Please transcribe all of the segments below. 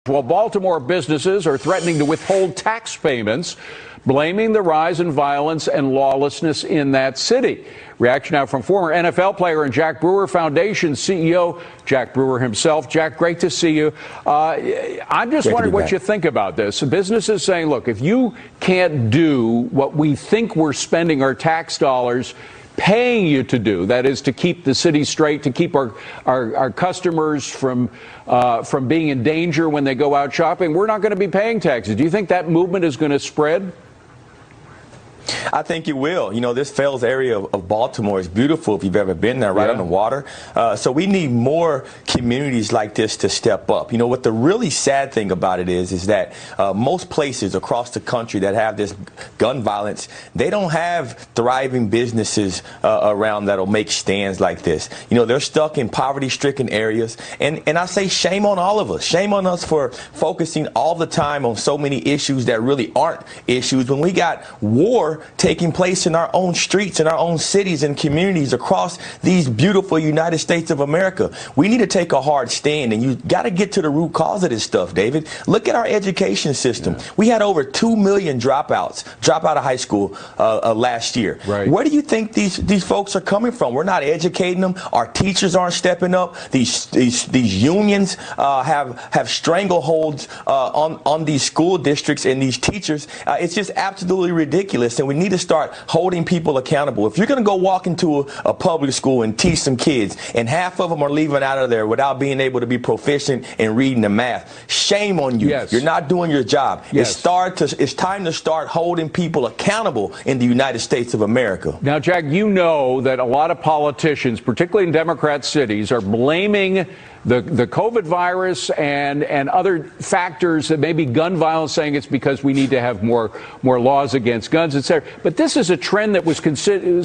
Well, Baltimore businesses are threatening to withhold tax payments, blaming the rise in violence and lawlessness in that city. Reaction now from former NFL player and Jack Brewer Foundation CEO, Jack Brewer himself. Jack, great to see you. I'm just wondering what you think about this. Businesses saying, look, if you can't do what we think we're spending our tax dollars paying you to do, that is to keep the city straight, to keep our customers from being in danger when they go out shopping, we're not going to be paying taxes. Do you think that movement is going to spread? I think it will. You know, this Fels area of Baltimore is beautiful if you've ever been there, right on the water. So we need more communities like this to step up. You know, what the really sad thing about it is that most places across the country that have this gun violence, they don't have thriving businesses around that'll make stands like this. You know, they're stuck in poverty-stricken areas. And I say shame on all of us. Shame on us for focusing all the time on so many issues that really aren't issues when we got war taking place in our own streets, in our own cities and communities across these beautiful United States of America. We need to take a hard stand, and you got to get to the root cause of this stuff, David. Look at our education system. We had over 2 million drop out of high school last year. Where do you think these folks are coming from? We're not educating them. Our teachers aren't stepping up. These unions have strangleholds on these school districts and these teachers. It's just absolutely ridiculous. And we need to start holding people accountable. If you're going to go walk into a public school and teach some kids, and half of them are leaving out of there without being able to be proficient in reading and math, shame on you. You're not doing your job. It's time to start holding people accountable in the United States of America. Now, Jack, you know that a lot of politicians, particularly in Democrat cities, are blaming the COVID virus and other factors that may be gun violence, saying it's because we need to have more laws against guns, etc. But this is a trend that was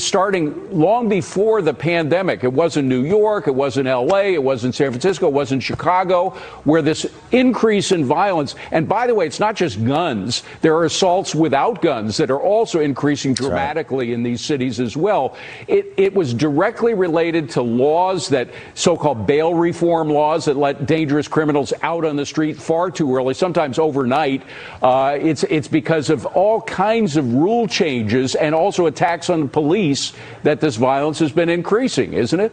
starting long before the pandemic. It wasn't New York, it wasn't L.A., it wasn't San Francisco, it wasn't Chicago, where this increase in violence, and by the way, it's not just guns. There are assaults without guns that are also increasing dramatically in these cities as well. It was directly related to laws, that so-called bail reform laws that let dangerous criminals out on the street far too early, sometimes overnight. It's because of all kinds of rule changes and also attacks on the police that this violence has been increasing, isn't it?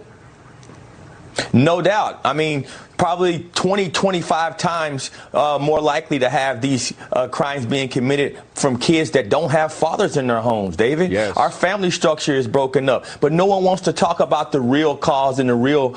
No doubt. I mean, probably 25 times more likely to have these crimes being committed from kids that don't have fathers in their homes, David. Our family structure is broken up, but no one wants to talk about the real cause and the real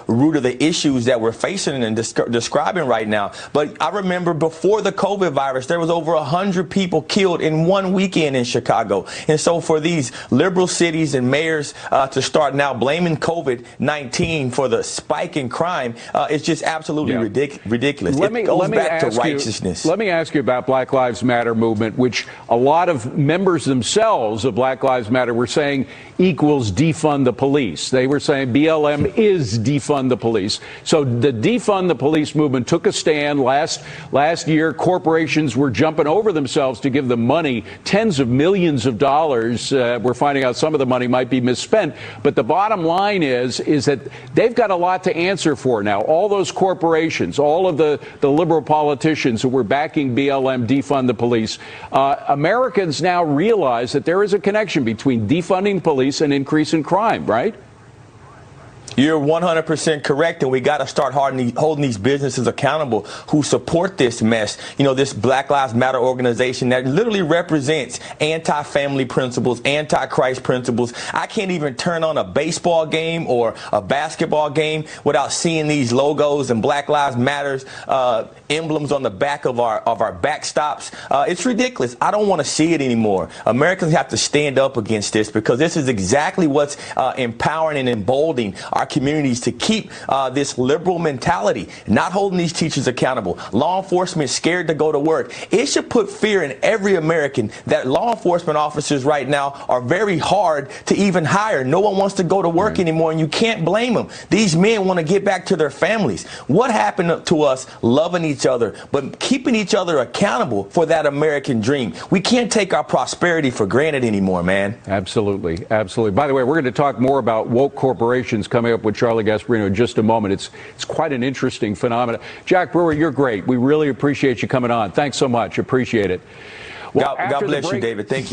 root of the issues that we're facing and describing right now. But I remember before the COVID virus, there was over 100 people killed in one weekend in Chicago. And so for these liberal cities and mayors to start now blaming COVID-19 for the spike in crime, it's just absolutely ridiculous. It goes back to righteousness. Let me ask you about Black Lives Matter movement, which a lot of members themselves of Black Lives Matter were saying equals defund the police. They were saying BLM is defund the police. So the defund the police movement took a stand last year. Corporations were jumping over themselves to give them money, tens of millions of dollars. We're finding out some of the money might be misspent. But the bottom line is that they've got a lot to answer for now. All those corporations, all of the liberal politicians who were backing BLM, defund the police, Americans now realize that there is a connection between defunding police and increasing crime, right? You're 100% correct, and we got to start holding these businesses accountable who support this mess. You know, this Black Lives Matter organization that literally represents anti-family principles, anti-Christ principles. I can't even turn on a baseball game or a basketball game without seeing these logos and Black Lives Matters emblems on the back of our backstops. It's ridiculous. I don't want to see it anymore. Americans have to stand up against this, because this is exactly what's empowering and emboldening our communities to keep this liberal mentality, not holding these teachers accountable. Law enforcement scared to go to work. It should put fear in every American that law enforcement officers right now are very hard to even hire. No one wants to go to work anymore, and you can't blame them. These men want to get back to their families. What happened to us loving each other, but keeping each other accountable for that American dream? We can't take our prosperity for granted anymore, man. Absolutely. Absolutely. By the way, we're going to talk more about woke corporations coming coming up with Charlie Gasparino in just a moment. It's quite an interesting phenomenon. Jack Brewer, you're great. We really appreciate you coming on. Thanks so much. Appreciate it. Well, God bless you, David. Thank you.